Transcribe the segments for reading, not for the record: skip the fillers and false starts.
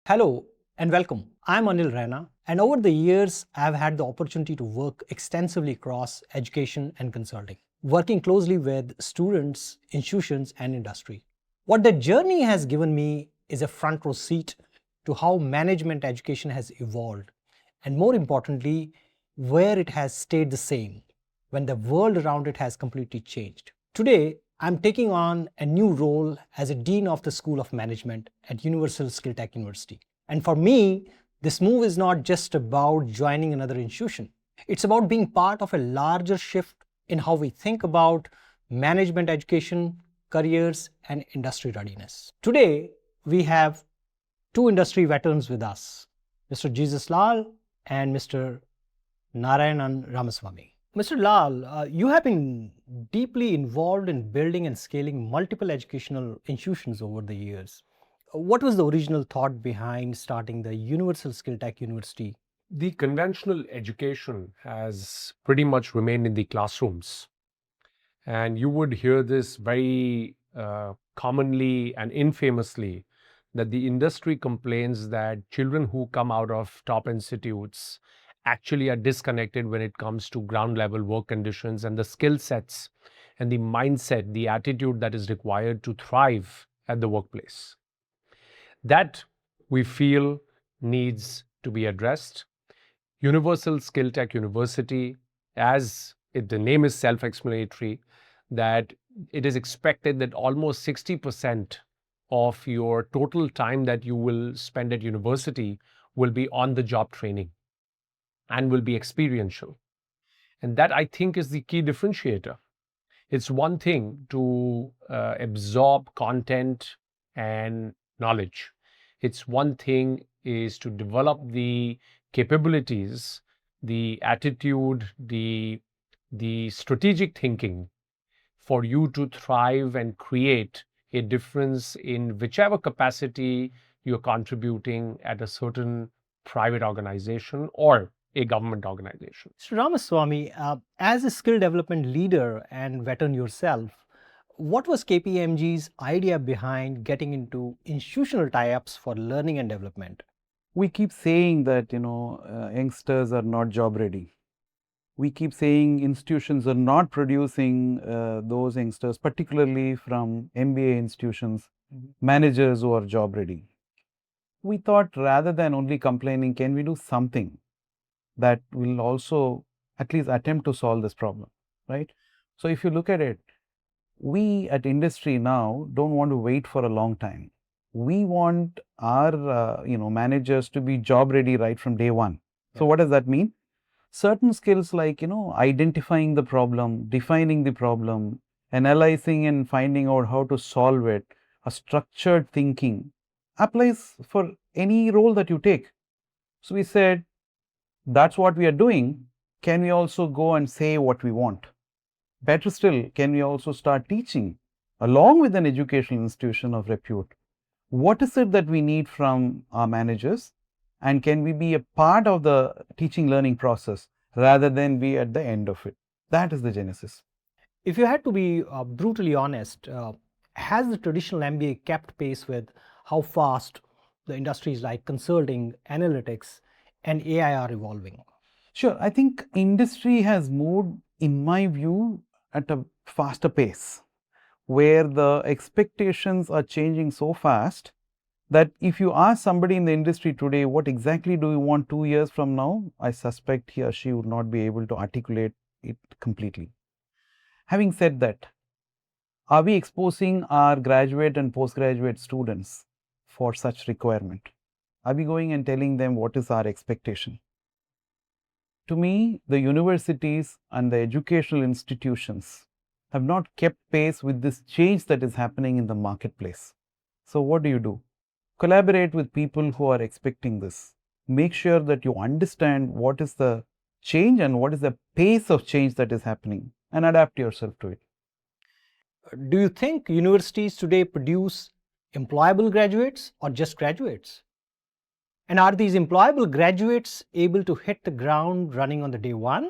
Hello and welcome. I'm Anil Raina, and over the years, I've had the opportunity to work extensively across education and consulting, working closely with students, institutions, and industry. What the journey has given me is a front row seat to how management education has evolved, and more importantly, where it has stayed the same when the world around it has completely changed. Today, I'm taking on a new role as a Dean of the School of Management at Universal SkillTech University. And for me, this move is not just about joining another institution. It's about being part of a larger shift in how we think about management education, careers, and industry readiness. Today, we have two industry veterans with us, Mr. Jesus Lal and Mr. Narayanan Ramaswamy. Mr. Lal, you have been deeply involved in building and scaling multiple educational institutions over the years. What was the original thought behind starting the Universal Skill Tech University? The conventional education has pretty much remained in the classrooms. And you would hear this very commonly and infamously that the industry complains that children who come out of top institutes actually are disconnected when it comes to ground level work conditions and the skill sets and the mindset, the attitude that is required to thrive at the workplace. That we feel needs to be addressed. Universal Skill Tech University, as the name is self-explanatory, that it is expected that almost 60% of your total time that you will spend at university will be on-the-job training and will be experiential. And that, I think, is the key differentiator. It's one thing to absorb content and knowledge. It's one thing is to develop the capabilities, the attitude, the strategic thinking for you to thrive and create a difference in whichever capacity you're contributing at a certain private organization or a government organization. Mr. Ramaswamy, as a skill development leader and veteran yourself, what was KPMG's idea behind getting into institutional tie-ups for learning and development? We keep saying that youngsters are not job ready. We keep saying institutions are not producing those youngsters, particularly from MBA institutions, managers who are job ready. We thought, rather than only complaining, can we do something that will also at least attempt to solve this problem, right? So if you look at it, we at industry now don't want to wait for a long time. We want our managers to be job ready right from day one. So what does that mean? Certain skills like identifying the problem, defining the problem, analyzing and finding out how to solve it, a structured thinking applies for any role that you take. So we said, that's what we are doing. Can we also go and say what we want? Better still, can we also start teaching along with an educational institution of repute? What is it that we need from our managers? And can we be a part of the teaching learning process rather than be at the end of it? That is the genesis. If you had to be brutally honest, has the traditional MBA kept pace with how fast the industries like consulting, analytics, and AI are evolving? Sure. I think industry has moved, in my view, at a faster pace, where the expectations are changing so fast that if you ask somebody in the industry today, what exactly do you want 2 years from now, I suspect he or she would not be able to articulate it completely. Having said that, are we exposing our graduate and postgraduate students for such requirement? Are we going and telling them what is our expectation? To me, the universities and the educational institutions have not kept pace with this change that is happening in the marketplace. So what do? Collaborate with people who are expecting this. Make sure that you understand what is the change and what is the pace of change that is happening and adapt yourself to it. Do you think universities today produce employable graduates or just graduates? And are these employable graduates able to hit the ground running on the day one?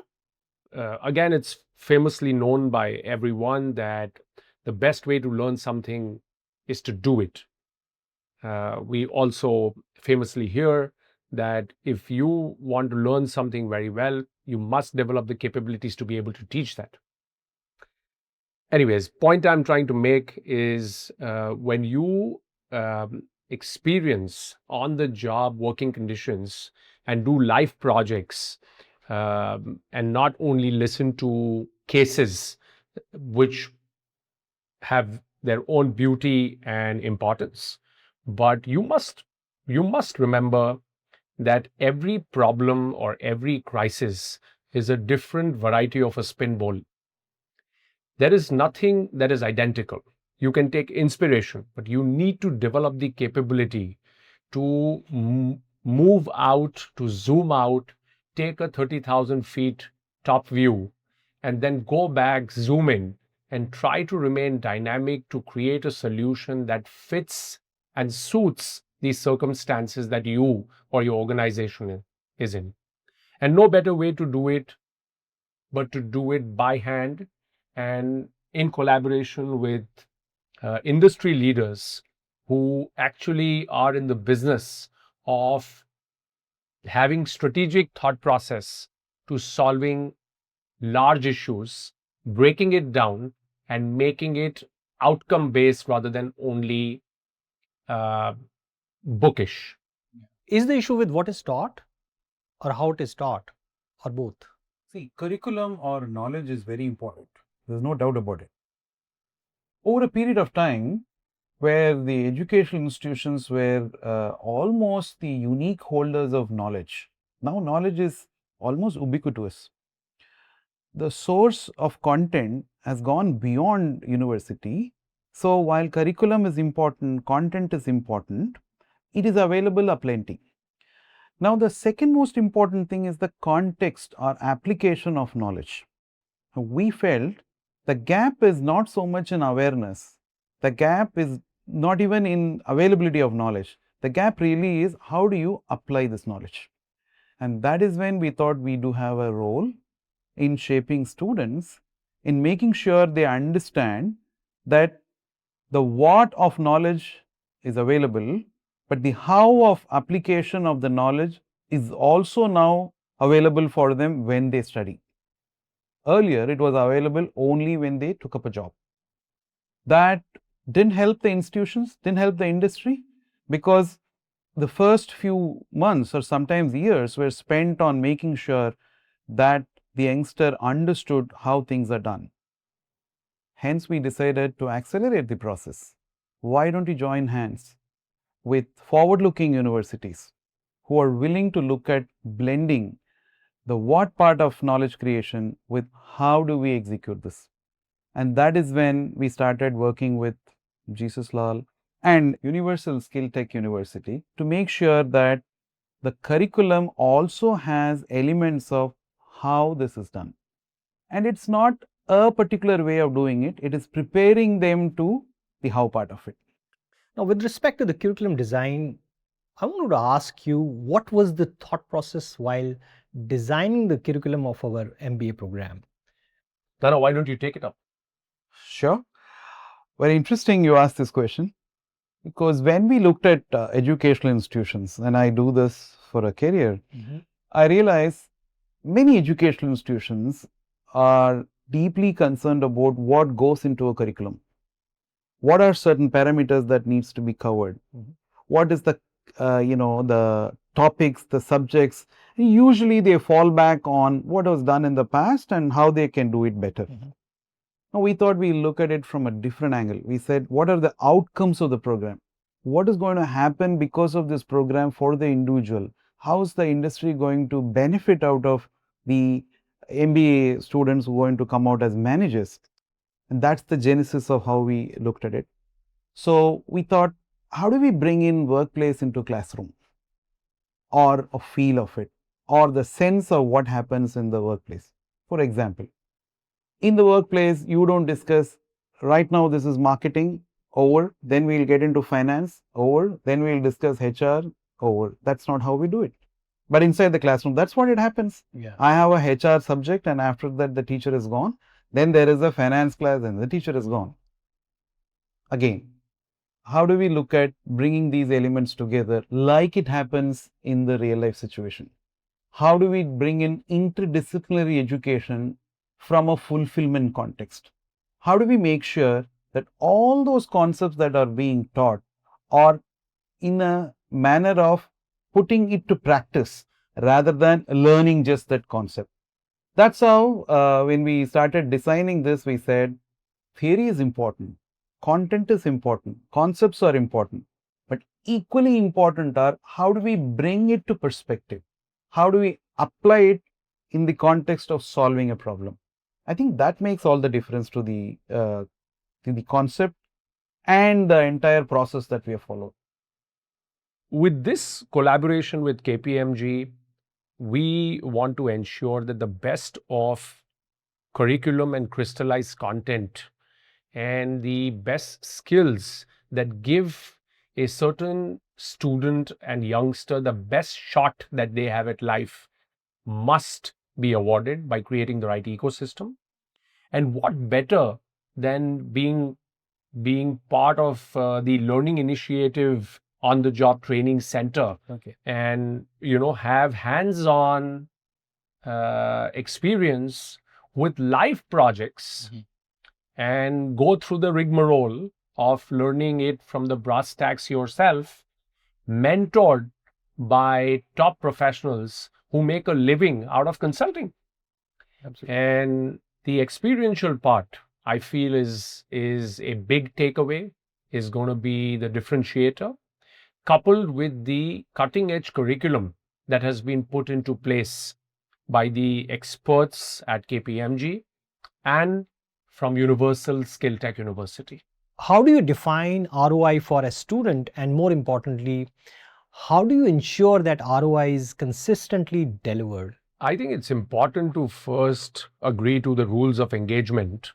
Again, it's famously known by everyone that the best way to learn something is to do it. we also famously hear that if you want to learn something very well, you must develop the capabilities to be able to teach that. Anyways, point I'm trying to make is when you experience on the job working conditions and do life projects, and not only listen to cases which have their own beauty and importance, but you must remember that every problem or every crisis is a different variety of a spin bowl. There is nothing that is identical. You can take inspiration, but you need to develop the capability to move out, to zoom out, take a 30,000 feet top view, and then go back, zoom in, and try to remain dynamic to create a solution that fits and suits the circumstances that you or your organization is in. And no better way to do it but to do it by hand and in collaboration with industry leaders who actually are in the business of having strategic thought process to solving large issues, breaking it down and making it outcome based rather than only bookish. Is the issue with what is taught or how it is taught, or both? See, curriculum or knowledge is very important. There's no doubt about it. Over a period of time, where the educational institutions were almost the unique holders of knowledge, now knowledge is almost ubiquitous. The source of content has gone beyond university. So while curriculum is important, content is important, it is available aplenty. Now, the second most important thing is the context or application of knowledge. We felt the gap is not so much in awareness, the gap is not even in availability of knowledge. The gap really is how do you apply this knowledge? And that is when we thought we do have a role in shaping students, in making sure they understand that the what of knowledge is available, but the how of application of the knowledge is also now available for them when they study. Earlier, it was available only when they took up a job. That didn't help the institutions, didn't help the industry, because the first few months or sometimes years were spent on making sure that the youngster understood how things are done. Hence, we decided to accelerate the process. Why don't you join hands with forward-looking universities who are willing to look at blending the what part of knowledge creation with how do we execute this? And that is when we started working with Jesus Lal and Universal SkillTech University to make sure that the curriculum also has elements of how this is done. And it's not a particular way of doing it, it is preparing them to the how part of it. Now, with respect to the curriculum design, I wanted to ask you, what was the thought process while designing the curriculum of our MBA program? Nana, why don't you take it up? Sure. Very interesting you asked this question, because when we looked at educational institutions, and I do this for a career, I realized many educational institutions are deeply concerned about what goes into a curriculum. What are certain parameters that needs to be covered? What is the the topics, the subjects? Usually they fall back on what was done in the past and how they can do it better. Now, we thought we look at it from a different angle. We said, what are the outcomes of the program? What is going to happen because of this program for the individual? How is the industry going to benefit out of the MBA students who are going to come out as managers? And that's the genesis of how we looked at it. So we thought, how do we bring in workplace into classroom, or a feel of it, or the sense of what happens in the workplace? For example, in the workplace, you don't discuss, right now this is marketing, over, then we'll get into finance, over, then we'll discuss HR, over. That's not how we do it. But inside the classroom, that's what it happens. I have a HR subject, and after that the teacher is gone. Then there is a finance class and the teacher is gone. Again, how do we look at bringing these elements together like it happens in the real life situation? How do we bring in interdisciplinary education from a fulfillment context? How do we make sure that all those concepts that are being taught are in a manner of putting it to practice rather than learning just that concept? That's how when we started designing this, we said theory is important, content is important, concepts are important, but equally important are how do we bring it to perspective? How do we apply it in the context of solving a problem? I think that makes all the difference to the concept and the entire process that we have followed. With this collaboration with KPMG, we want to ensure that the best of curriculum and crystallized content and the best skills that give a certain student and youngster the best shot that they have at life must be awarded by creating the right ecosystem. And what better than being part of the learning initiative on the job training center, and have hands-on experience with live projects and go through the rigmarole of learning it from the brass tacks yourself, mentored by top professionals who make a living out of consulting. Absolutely. And the experiential part, I feel, is a big takeaway, is going to be the differentiator, coupled with the cutting edge curriculum that has been put into place by the experts at KPMG and from Universal SkillTech University. How do you define ROI for a student, and more importantly, how do you ensure that ROI is consistently delivered? I think it's important to first agree to the rules of engagement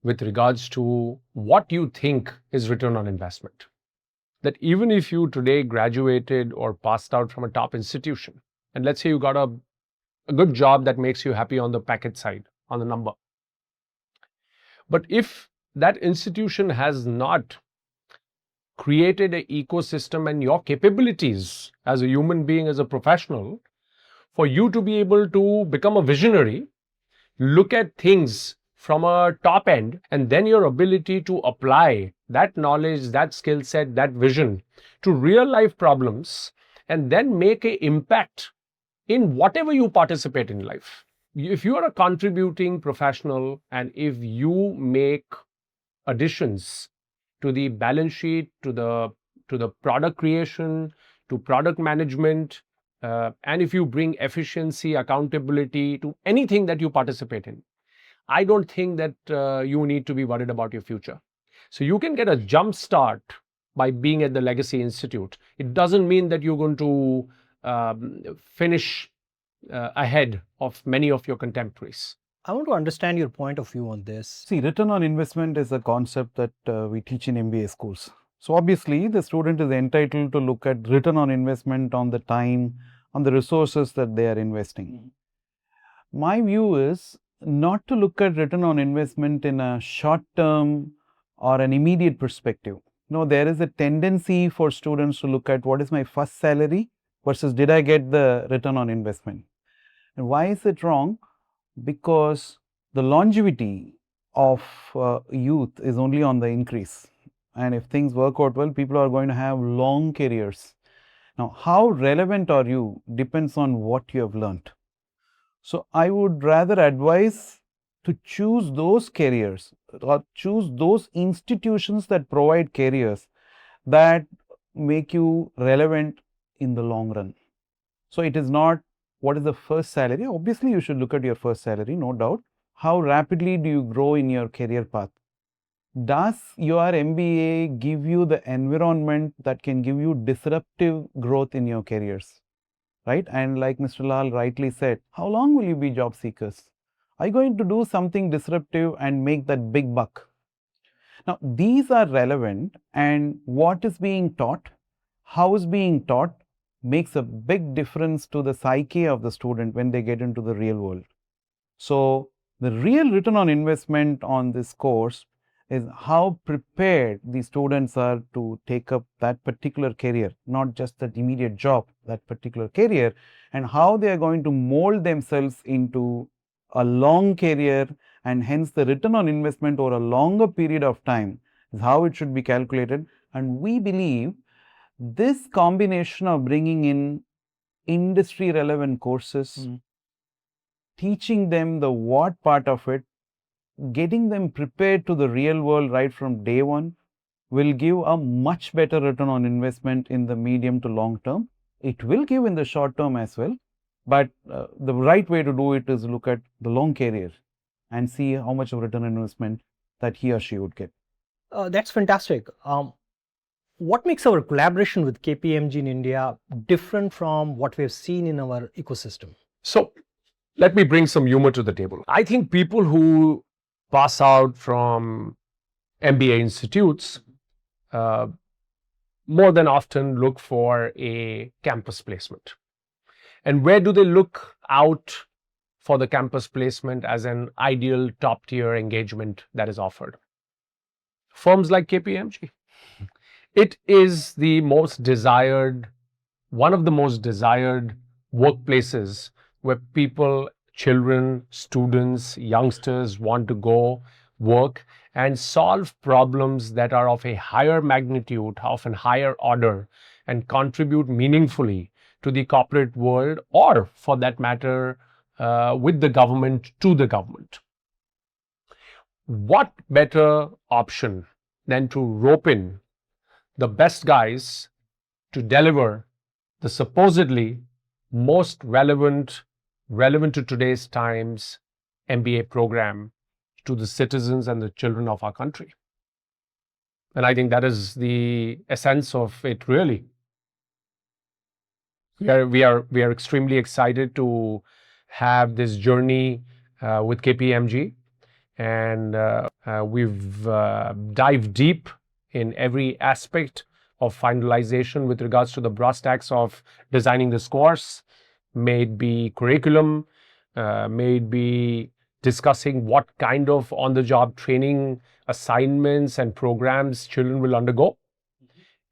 with regards to what you think is return on investment. That even if you today graduated or passed out from a top institution, and let's say you got a good job that makes you happy on the package side, on the number. But if that institution has not created an ecosystem and your capabilities as a human being, as a professional, for you to be able to become a visionary, look at things from a top end, and then your ability to apply that knowledge, that skill set, that vision to real life problems, and then make an impact in whatever you participate in life. If you are a contributing professional and if you make additions to the balance sheet, to the product creation, to product management, and if you bring efficiency, accountability to anything that you participate in, I don't think that you need to be worried about your future. So you can get a jump start by being at the Legacy Institute. It doesn't mean that you're going to finish ahead of many of your contemporaries. I want to understand your point of view on this. See, return on investment is a concept that we teach in MBA schools. So obviously, the student is entitled to look at return on investment on the time, on the resources that they are investing. My view is not to look at return on investment in a short term or an immediate perspective. No, there is a tendency for students to look at what is my first salary versus did I get the return on investment. And why is it wrong? Because the longevity of youth is only on the increase. And if things work out well, people are going to have long careers. Now, how relevant are you depends on what you have learnt. So, I would rather advise to choose those careers or choose those institutions that provide careers that make you relevant in the long run. So, it is not what is the first salary. Obviously, you should look at your first salary, no doubt. How rapidly do you grow in your career path? Does your MBA give you the environment that can give you disruptive growth in your careers? Right? And like Mr. Lal rightly said, how long will you be job seekers? Are you going to do something disruptive and make that big buck? Now, these are relevant, and what is being taught, how is being taught, makes a big difference to the psyche of the student when they get into the real world. So, the real return on investment on this course is how prepared the students are to take up that particular career, not just that immediate job, that particular career, and how they are going to mold themselves into a long career, and hence the return on investment over a longer period of time is how it should be calculated. And we believe this combination of bringing in industry relevant courses, teaching them the what part of it, getting them prepared to the real world right from day one will give a much better return on investment in the medium to long term. It will give in the short term as well, but the right way to do it is look at the long career and see how much of return on investment that he or she would get. That's fantastic. What makes our collaboration with KPMG in India different from what we've seen in our ecosystem? So let me bring some humor to the table. I think people who pass out from MBA institutes more than often look for a campus placement. And where do they look out for the campus placement as an ideal top tier engagement that is offered? Firms like KPMG. It is the most desired, one of the most desired workplaces where people, children, students, youngsters want to go work and solve problems that are of a higher magnitude, of a higher order, and contribute meaningfully to the corporate world, or for that matter, with the government, to the government. What better option than to rope in the best guys to deliver the supposedly most relevant to today's times MBA program to the citizens and the children of our country? And I think that is the essence of it, really. We are extremely excited to have this journey with KPMG, and we've dived deep in every aspect of finalization with regards to the brass tacks of designing this course, may it be curriculum, may it be discussing what kind of on-the-job training assignments and programs children will undergo.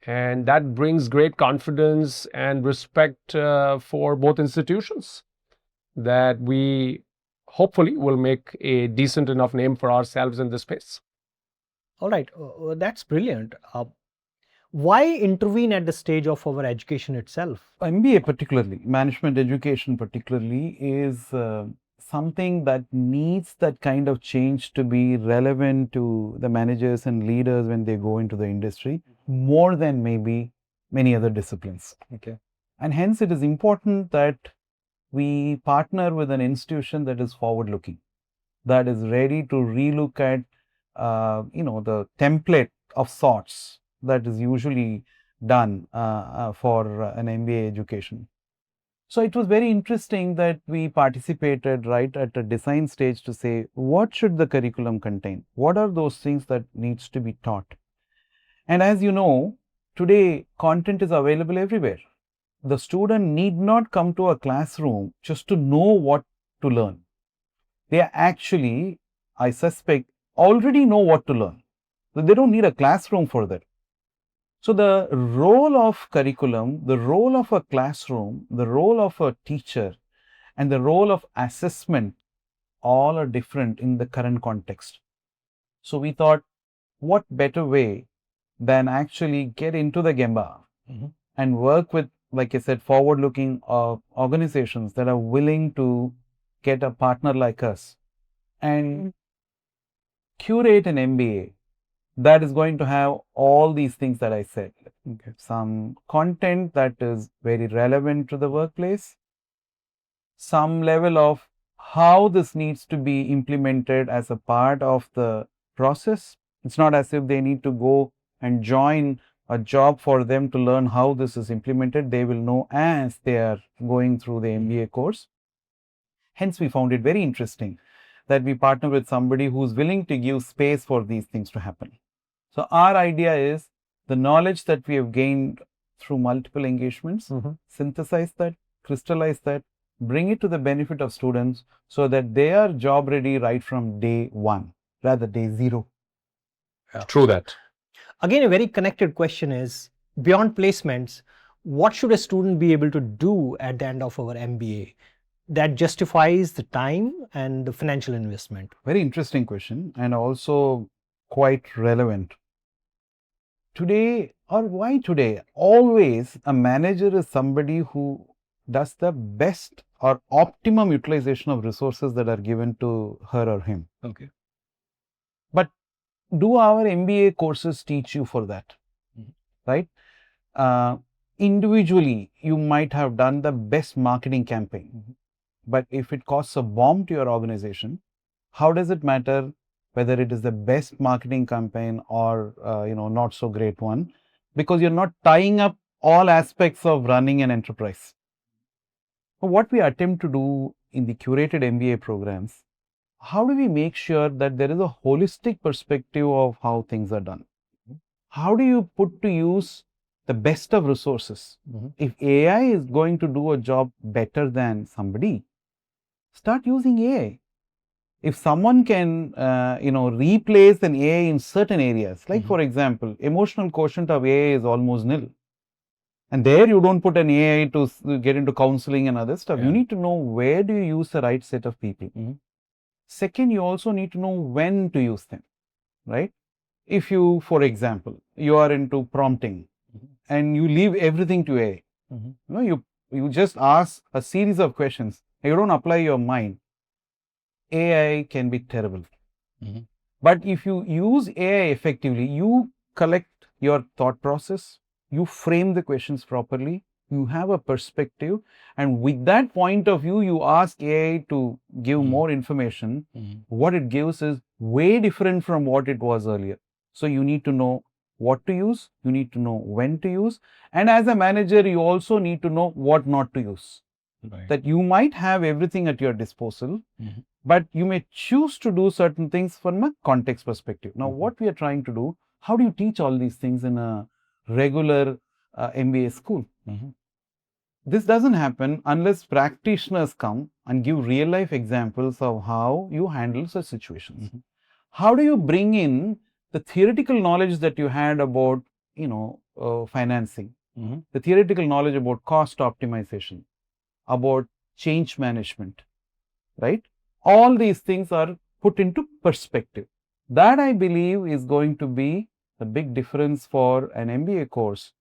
And that brings great confidence and respect for both institutions, that we hopefully will make a decent enough name for ourselves in this space. All right, that's brilliant. Why intervene at the stage of our education itself? MBA particularly, management education particularly, is something that needs that kind of change to be relevant to the managers and leaders when they go into the industry, more than maybe many other disciplines. Okay. And hence it is important that we partner with an institution that is forward looking, that is ready to relook at the template of sorts that is usually done for an MBA education. So it was very interesting that we participated right at the design stage to say, what should the curriculum contain? What are those things that needs to be taught? And as you know, today content is available everywhere. The student need not come to a classroom just to know what to learn. They actually, I suspect, already know what to learn. So they don't need a classroom for that. So the role of curriculum, the role of a classroom, the role of a teacher, and the role of assessment all are different in the current context. So we thought, what better way than actually get into the Gemba and work with, like I said, forward-looking organizations that are willing to get a partner like us and curate an MBA that is going to have all these things that I said. Okay. Some content that is very relevant to the workplace, some level of how this needs to be implemented as a part of the process. It's not as if they need to go and join a job for them to learn how this is implemented. They will know as they are going through the MBA course. Hence, we found it very interesting that we partner with somebody who's willing to give space for these things to happen. So our idea is the knowledge that we have gained through multiple engagements, synthesize that, crystallize that, bring it to the benefit of students so that they are job ready right from day one, rather day zero. True that. Again, a very connected question is, beyond placements, what should a student be able to do at the end of our MBA that justifies the time and the financial investment? Very interesting question, and also quite relevant. Today, or why today? Always a manager is somebody who does the best or optimum utilization of resources that are given to her or him. Okay. But do our MBA courses teach you for that? Right? Individually, you might have done the best marketing campaign, but if it costs a bomb to your organization, how does it matter whether it is the best marketing campaign or not so great one? Because you're not tying up all aspects of running an enterprise. So what we attempt to do in the curated MBA programs, how do we make sure that there is a holistic perspective of how things are done? How do you put to use the best of resources? If AI is going to do a job better than somebody, start using AI. If someone can, replace an AI in certain areas, like for example, emotional quotient of AI is almost nil. And there you don't put an AI to get into counseling and other stuff. You need to know where do you use the right set of people. Second, you also need to know when to use them, right? If you, for example, you are into prompting and you leave everything to AI, you just ask a series of questions, you don't apply your mind, AI can be terrible. But if you use AI effectively, you collect your thought process, you frame the questions properly, you have a perspective, and with that point of view, you ask AI to give more information. What it gives is way different from what it was earlier. So you need to know what to use, you need to know when to use, and as a manager, you also need to know what not to use. Right. That you might have everything at your disposal, but you may choose to do certain things from a context perspective. Now, what we are trying to do, how do you teach all these things in a regular MBA school? This doesn't happen unless practitioners come and give real life examples of how you handle such situations. How do you bring in the theoretical knowledge that you had about, financing, the theoretical knowledge about cost optimization, about change management, right? All these things are put into perspective. That, I believe, is going to be the big difference for an MBA course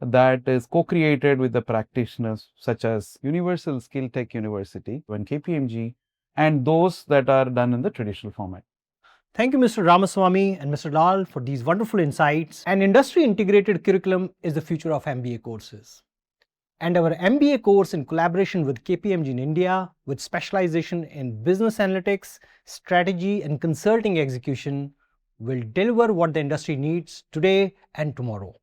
that is co-created with the practitioners such as Universal SkillTech University and KPMG, and those that are done in the traditional format. Thank you, Mr. Ramaswamy and Mr. Lal, for these wonderful insights. An industry-integrated curriculum is the future of MBA courses. And our MBA course, in collaboration with KPMG in India, with specialization in business analytics, strategy, and consulting execution, will deliver what the industry needs today and tomorrow.